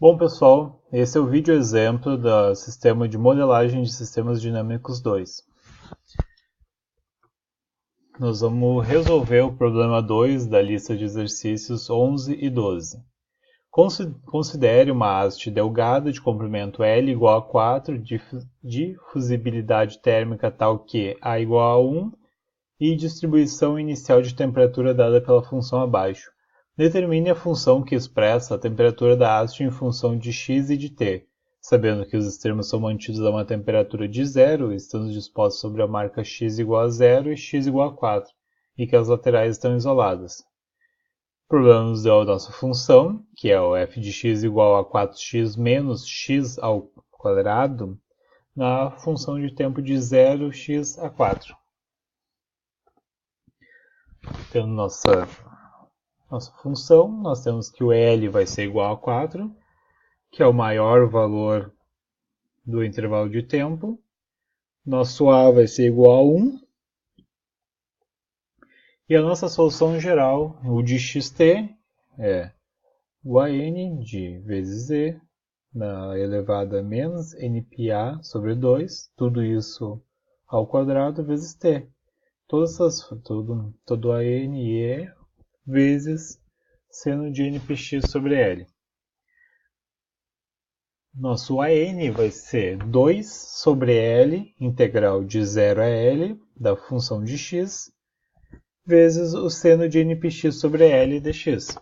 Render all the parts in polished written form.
Bom, pessoal, esse é o vídeo exemplo do sistema de modelagem de sistemas dinâmicos 2. Nós vamos resolver o problema 2 da lista de exercícios 11 e 12. Considere uma haste delgada de comprimento L igual a 4, difusibilidade térmica tal que A igual a 1 e distribuição inicial de temperatura dada pela função abaixo. Determine a função que expressa a temperatura da haste em função de x e de t, sabendo que os extremos são mantidos a uma temperatura de zero, estando dispostos sobre a marca x igual a zero e x igual a 4, e que as laterais estão isoladas. O problema nos deu a nossa função, que é o f de x igual a 4x menos x ao quadrado, na função de tempo de 0x a 4. Tendo nossa função, nós temos que o L vai ser igual a 4, que é o maior valor do intervalo de tempo. Nosso A vai ser igual a 1. E a nossa solução geral, o de xt, é o AN de vezes Z na elevada a menos NPA sobre 2, tudo isso ao quadrado vezes T. Todo AN e E vezes seno de npx sobre L. Nosso AN vai ser 2 sobre L, integral de 0 a L, da função de x, vezes o seno de npx sobre L dx.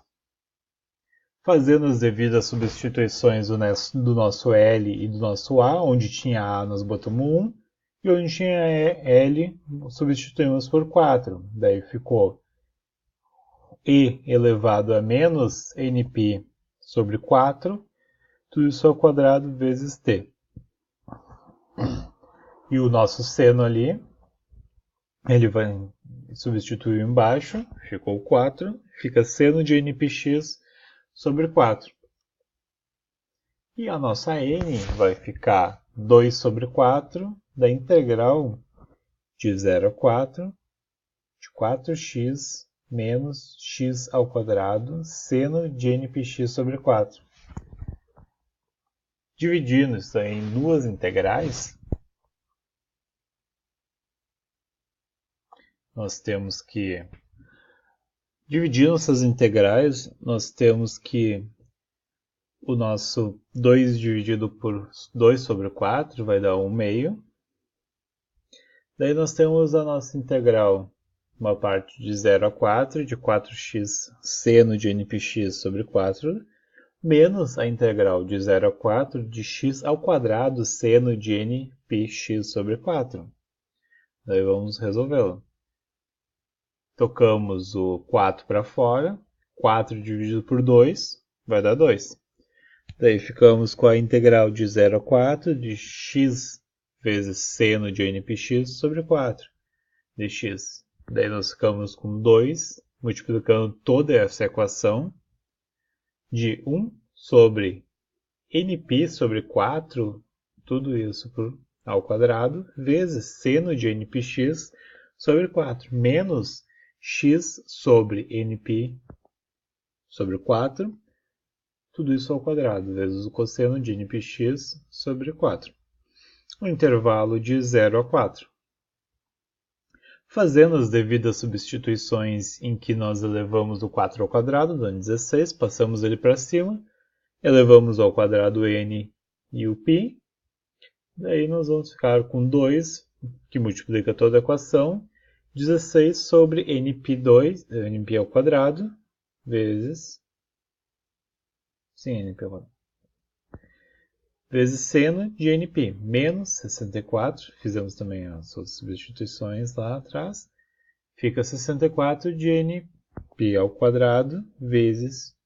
Fazendo as devidas substituições do nosso L e do nosso A, onde tinha A nós botamos 1, e onde tinha L substituímos por 4. Daí ficou E elevado a menos np sobre 4, tudo isso ao quadrado vezes t. E o nosso seno ali, ele vai substituir embaixo, ficou 4, fica seno de npx sobre 4. E a nossa n vai ficar 2 sobre 4 da integral de 0 a 4 de 4x menos x ao quadrado seno de npx sobre 4. Dividindo isso em duas integrais, nós temos que, dividindo essas integrais, nós temos que o nosso 2 dividido por 2 sobre 4 vai dar 1 meio. Daí nós temos a nossa integral, uma parte de 0 a 4, de 4x seno de npx sobre 4, menos a integral de 0 a 4 de x ao quadrado seno de npx sobre 4. Daí vamos resolvê-lo. Tocamos o 4 para fora, 4 dividido por 2 vai dar 2. Daí ficamos com a integral de 0 a 4 de x vezes seno de npx sobre 4 dx. Daí nós ficamos com 2, multiplicando toda essa equação, de 1 sobre np sobre 4, tudo isso ao quadrado, vezes seno de npx sobre 4, menos x sobre np sobre 4, tudo isso ao quadrado, vezes o cosseno de npx sobre 4. O intervalo de 0 a 4. Fazendo as devidas substituições em que nós elevamos o 4 ao quadrado, dando 16, passamos ele para cima, elevamos ao quadrado n e o π, daí nós vamos ficar com 2, que multiplica toda a equação, 16 sobre np2, np ao quadrado, vezes, np ao quadrado, vezes seno de np, menos 64, fizemos também as suas substituições lá atrás, fica 64 de np ao quadrado vezes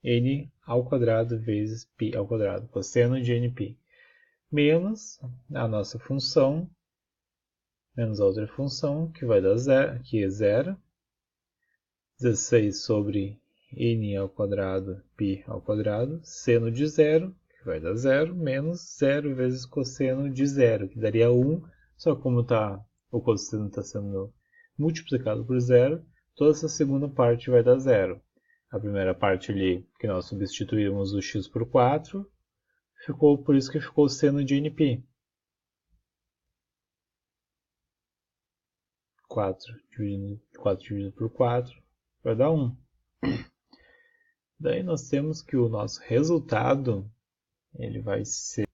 n ao quadrado vezes π ao quadrado, cosseno de np, menos a nossa função, menos a outra função, que vai dar 0, que é 0, 16 sobre n ao quadrado, π ao quadrado, seno de 0, que vai dar 0, menos 0 vezes cosseno de 0, que daria 1, só como o cosseno está sendo multiplicado por 0, toda essa segunda parte vai dar 0. a primeira parte ali que nós substituímos o x por 4, por isso que ficou o seno de NP. 4 dividido por 4 vai dar 1. Daí nós temos que o nosso resultado ele vai ser...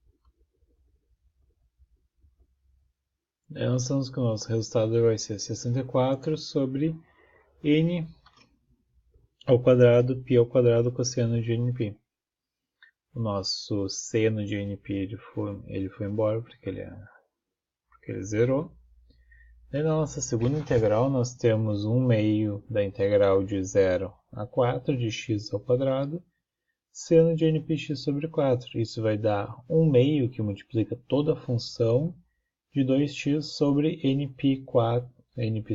Daí nós temos que o nosso resultado vai ser 64 sobre n ao quadrado, π ao quadrado cosseno de NP. O nosso seno de NP ele foi embora porque ele zerou. E na nossa segunda integral nós temos 1 meio da integral de 0 a 4 de x ao quadrado, seno de npx sobre 4. Isso vai dar 1 meio que multiplica toda a função de 2x sobre np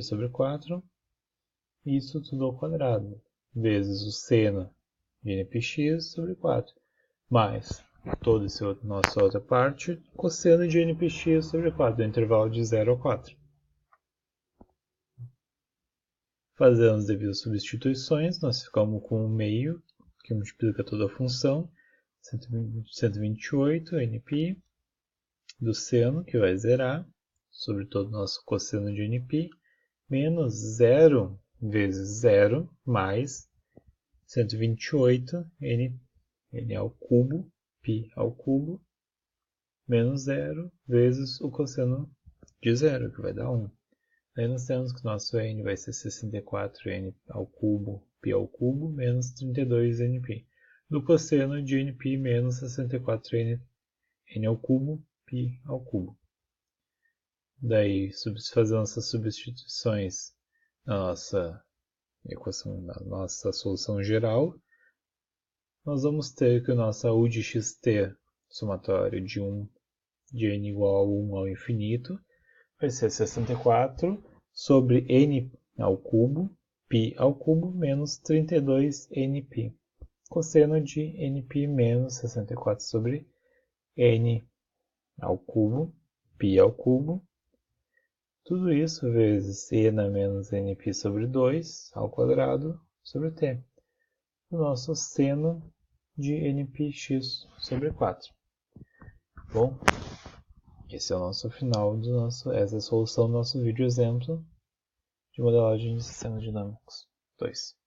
sobre 4, isso tudo ao quadrado, vezes o seno de npx sobre 4, mais toda essa nossa outra parte, cosseno de npx sobre 4, do intervalo de 0 a 4. Fazendo as devidas substituições, nós ficamos com 1 meio, que multiplica toda a função, 128 nπ, do seno, que vai zerar, sobre todo o nosso cosseno de nπ, menos 0 vezes 0, mais 128 n ao cubo, π ao cubo, menos 0 vezes o cosseno de 0, que vai dar 1. Aí nós temos que o nosso n vai ser 64n ao cubo, π ao cubo, menos 32np. Do cosseno de np menos 64n ao cubo, π ao cubo. Daí, fazendo essas substituições na nossa equação, na nossa solução geral, nós vamos ter que a nossa u de xt, somatório de n igual a 1 ao infinito, vai ser 64 sobre n ao cubo, π ao cubo, menos 32np. Cosseno de np menos 64 sobre n ao cubo, π ao cubo. Tudo isso vezes e menos np sobre 2 ao quadrado sobre t. O nosso seno de npx sobre 4. Bom, esse é o nosso final essa é a solução do nosso vídeo exemplo de modelagem de sistemas dinâmicos 2.